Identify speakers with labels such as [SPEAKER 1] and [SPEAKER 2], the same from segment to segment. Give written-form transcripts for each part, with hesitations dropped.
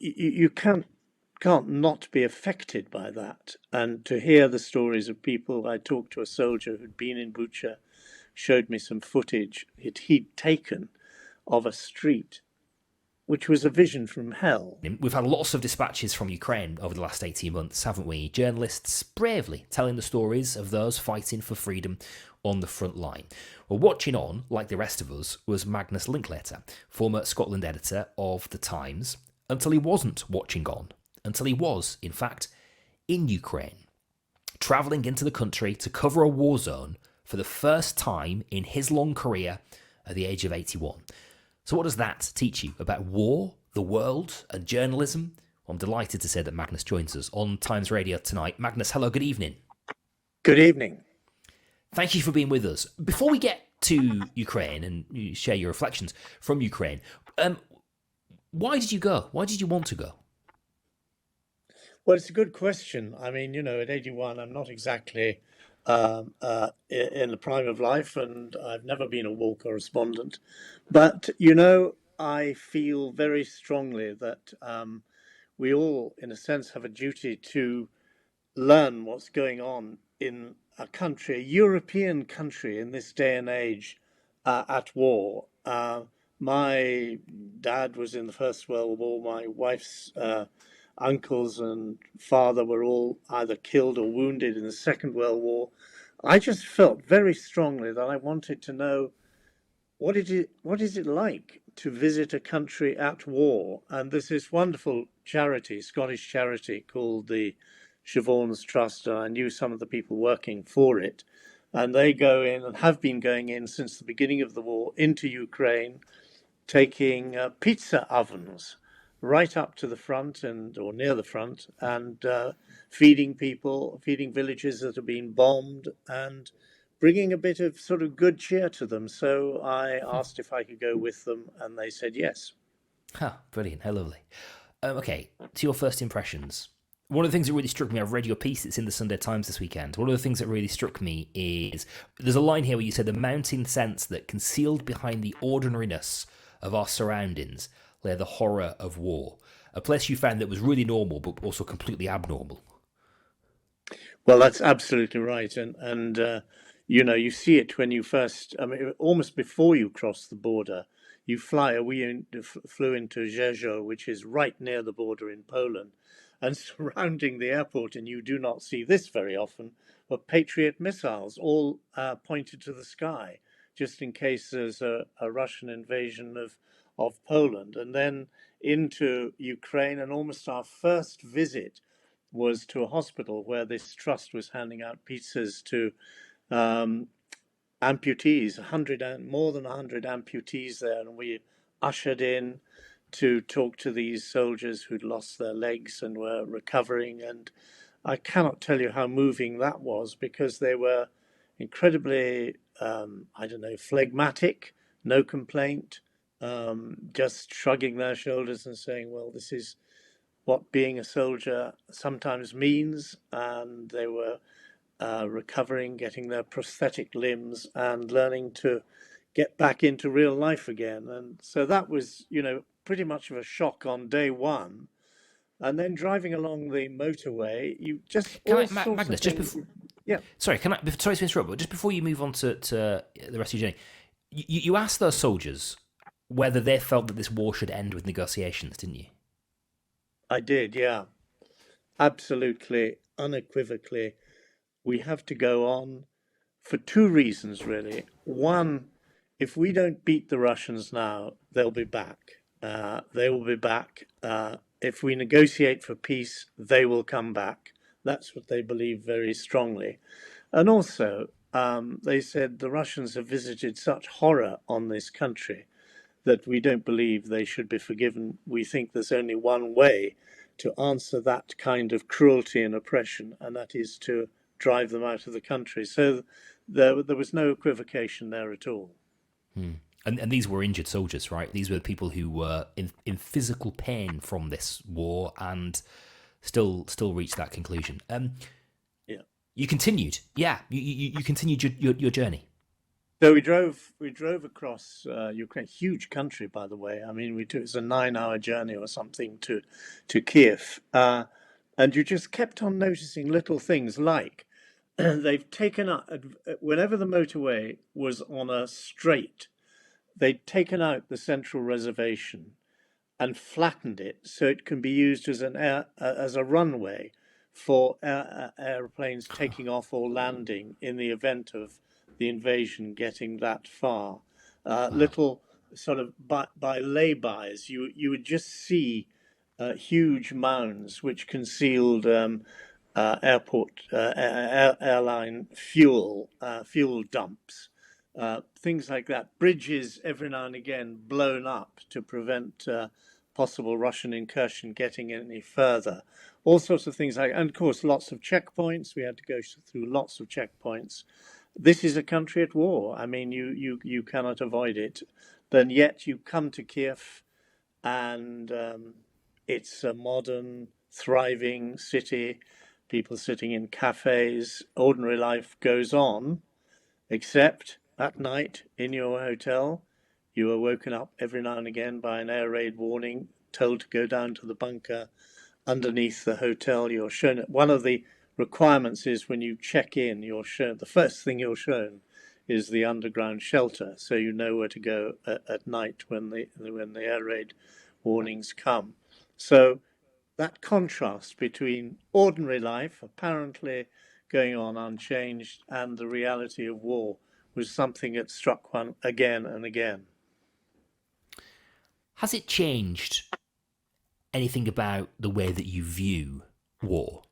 [SPEAKER 1] you can't not be affected by that. And to hear the stories of people, I talked to a soldier who'd been in Bucha, showed me some footage he'd taken of a street, which was a vision from hell.
[SPEAKER 2] We've had lots of dispatches from Ukraine over the last 18 months, haven't we? Journalists bravely telling the stories of those fighting for freedom on the front line. Well, watching on, like the rest of us, was Magnus Linklater, former Scotland editor of The Times, until he wasn't watching on, until he was, in fact, in Ukraine, travelling into the country to cover a war zone for the first time in his long career at the age of 81. So what does that teach you about war, the world, and journalism? Well, I'm delighted to say that Magnus joins us on Times Radio tonight. Magnus, hello, good evening.
[SPEAKER 1] Good evening.
[SPEAKER 2] Thank you for being with us. Before we get to Ukraine and you share your reflections from Ukraine, why did you go? Why did you want to go?
[SPEAKER 1] Well, it's a good question. I mean, at 81, I'm not exactly in the prime of life, and I've never been a war correspondent. But, I feel very strongly that we all, in a sense, have a duty to learn what's going on in a country, a European country in this day and age at war. My dad was in the First World War. My wife's uncles and father were all either killed or wounded in the Second World War. I just felt very strongly that I wanted to know what is it like to visit a country at war. And there's this wonderful charity, Scottish charity, called the Siobhan's Trust, and I knew some of the people working for it. And they go in and have been going in since the beginning of the war into Ukraine, taking pizza ovens right up to the front or near the front, and feeding people, feeding villages that have been bombed, and bringing a bit of sort of good cheer to them. So I asked if I could go with them, and they said yes.
[SPEAKER 2] Brilliant. How lovely. Okay, to your first impressions. One of the things that really struck me, I've read your piece, it's in the Sunday Times this weekend. One of the things that really struck me is there's a line here where you said the mounting sense that concealed behind the ordinariness of our surroundings lay the horror of war. A place you found that was really normal, but also completely abnormal.
[SPEAKER 1] Well, that's absolutely right. And you see it when you first, I mean, almost before you cross the border, you fly. We flew into Rzeszów, which is right near the border in Poland. And surrounding the airport, and you do not see this very often, were Patriot missiles, all pointed to the sky, just in case there's a Russian invasion of Poland. And then into Ukraine, and almost our first visit was to a hospital where this trust was handing out pizzas to amputees, more than 100 amputees there, and we ushered in to talk to these soldiers who'd lost their legs and were recovering. And I cannot tell you how moving that was, because they were incredibly, phlegmatic, no complaint, just shrugging their shoulders and saying, well, this is what being a soldier sometimes means. And they were recovering, getting their prosthetic limbs and learning to get back into real life again. And so that was, pretty much of a shock on day one. And then driving along the motorway, you just
[SPEAKER 2] Can
[SPEAKER 1] all
[SPEAKER 2] I,
[SPEAKER 1] sorts
[SPEAKER 2] Magnus,
[SPEAKER 1] of things. Yeah.
[SPEAKER 2] Sorry to interrupt, but just before you move on to the rest of your journey, you asked those soldiers whether they felt that this war should end with negotiations, didn't you?
[SPEAKER 1] I did, yeah. Absolutely, unequivocally. We have to go on for two reasons, really. One, if we don't beat the Russians now, they'll be back. They will be back. If we negotiate for peace, they will come back. That's what they believe very strongly. And also, they said the Russians have visited such horror on this country that we don't believe they should be forgiven. We think there's only one way to answer that kind of cruelty and oppression, and that is to drive them out of the country. So there was no equivocation there at all.
[SPEAKER 2] And these were injured soldiers, right? These were the people who were in physical pain from this war and still reached that conclusion.
[SPEAKER 1] Yeah.
[SPEAKER 2] You continued, you continued your journey.
[SPEAKER 1] So we drove across Ukraine, huge country, by the way. I mean, it's a 9 hour journey or something to Kiev, and you just kept on noticing little things like they've taken out whenever the motorway was on a straight, they'd taken out the central reservation and flattened it so it can be used as as a runway for airplanes taking off or landing in the event of the invasion getting that far.
[SPEAKER 2] Wow.
[SPEAKER 1] Little sort of by laybys, you would just see huge mounds which concealed airline fuel dumps, things like that. Bridges every now and again blown up to prevent possible Russian incursion getting any further. All sorts of things like, and of course, lots of checkpoints. We had to go through lots of checkpoints. This is a country at war. I mean, you cannot avoid it. Then yet you come to Kiev, and it's a modern, thriving city. People sitting in cafes. Ordinary life goes on, except at night in your hotel, you are woken up every now and again by an air raid warning, told to go down to the bunker underneath the hotel. You're shown one of the requirements is when you check in, you're shown the first thing you're shown is the underground shelter, so you know where to go at night when the air raid warnings come. So that contrast between ordinary life, apparently going on unchanged, and the reality of war was something that struck one again and again.
[SPEAKER 2] Has it changed anything about the way that you view war?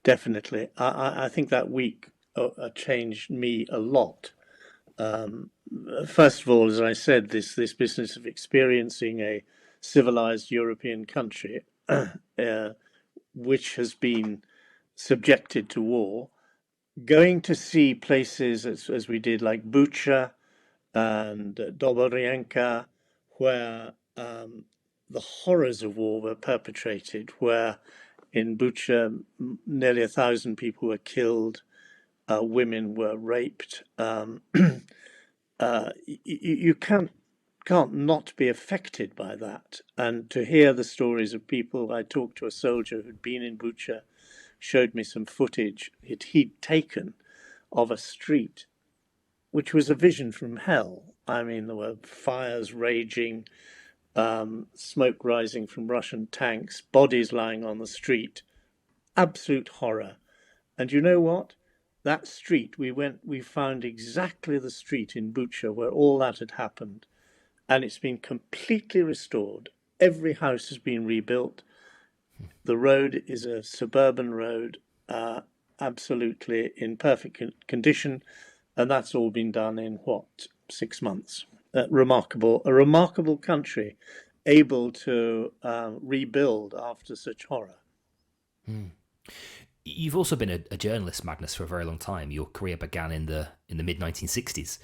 [SPEAKER 1] Definitely. I think that week changed me a lot. Um, First of all, as I said, this business of experiencing a civilized European country, which has been subjected to war, going to see places as we did, like Bucha and Doborienka, where the horrors of war were perpetrated, where in Bucha nearly 1,000 people were killed, women were raped. You can't not be affected by that. And to hear the stories of people, I talked to a soldier who'd been in Bucha, showed me some footage he'd taken of a street, which was a vision from hell. I mean, there were fires raging, smoke rising from Russian tanks, bodies lying on the street, absolute horror. And you know what? That street, we found exactly the street in Bucha where all that had happened, and it's been completely restored. Every house has been rebuilt. The road is a suburban road, absolutely in perfect condition, and that's all been done in what, 6 months? A remarkable country, able to rebuild after such horror.
[SPEAKER 2] You've also been a journalist, Magnus, for a very long time. Your career began in the mid 1960s.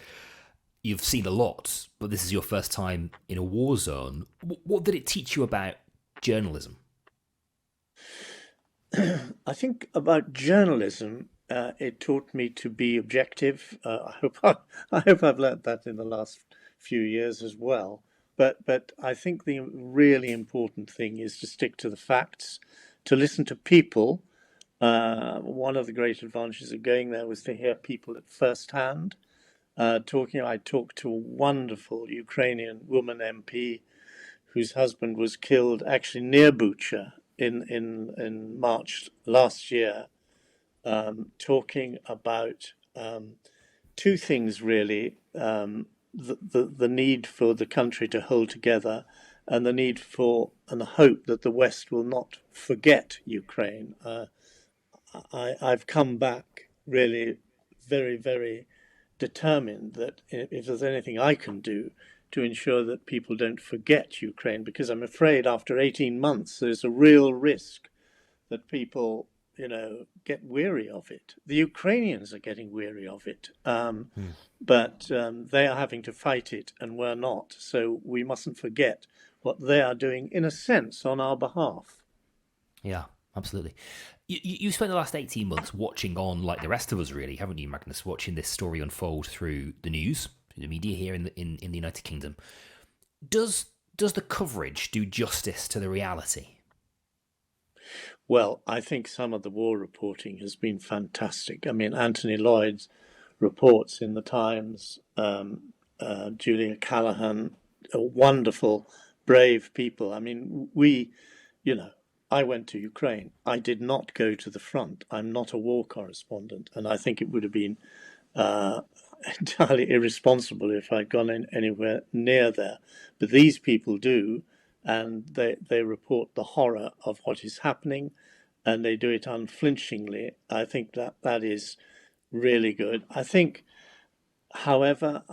[SPEAKER 2] You've seen a lot, but this is your first time in a war zone. What did it teach you about journalism?
[SPEAKER 1] I think about journalism, it taught me to be objective. I hope I've learnt that in the last few years as well. But I think the really important thing is to stick to the facts, to listen to people. One of the great advantages of going there was to hear people at first hand. I talked to a wonderful Ukrainian woman MP whose husband was killed actually near Bucha in March last year, talking about two things really: the need for the country to hold together, and the need for and the hope that the West will not forget Ukraine. I've come back really very, very determined that if there's anything I can do to ensure that people don't forget Ukraine, because I'm afraid after 18 months, there's a real risk that people, get weary of it. The Ukrainians are getting weary of it, but they are having to fight it and we're not. So we mustn't forget what they are doing, in a sense, on our behalf.
[SPEAKER 2] Yeah, absolutely. You spent the last 18 months watching on, like the rest of us, really, haven't you, Magnus? Watching this story unfold through the news, the media here in the United Kingdom. Does the coverage do justice to the reality?
[SPEAKER 1] Well, I think some of the war reporting has been fantastic. I mean, Anthony Lloyd's reports in the Times, Julia Callahan, wonderful, brave people. I mean, you know, I went to Ukraine. I did not go to the front. I'm not a war correspondent, and I think it would have been uh, entirely irresponsible if I'd gone anywhere near there. But these people do, and they report the horror of what is happening, and they do it unflinchingly. I think that is really good. I think, however,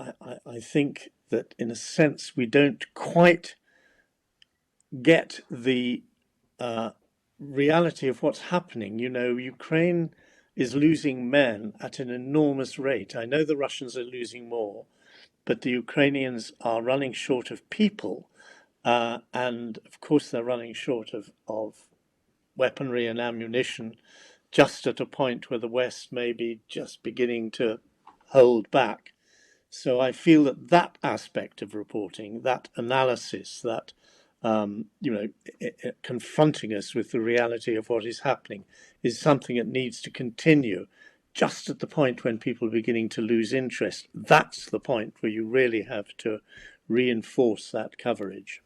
[SPEAKER 1] I think that in a sense we don't quite get the reality of what's happening. You know, Ukraine is losing men at an enormous rate. I know the Russians are losing more, but the Ukrainians are running short of people. And of course, they're running short of weaponry and ammunition, just at a point where the West may be just beginning to hold back. So I feel that that aspect of reporting, that analysis, that confronting us with the reality of what is happening, is something that needs to continue. Just at the point when people are beginning to lose interest, that's the point where you really have to reinforce that coverage.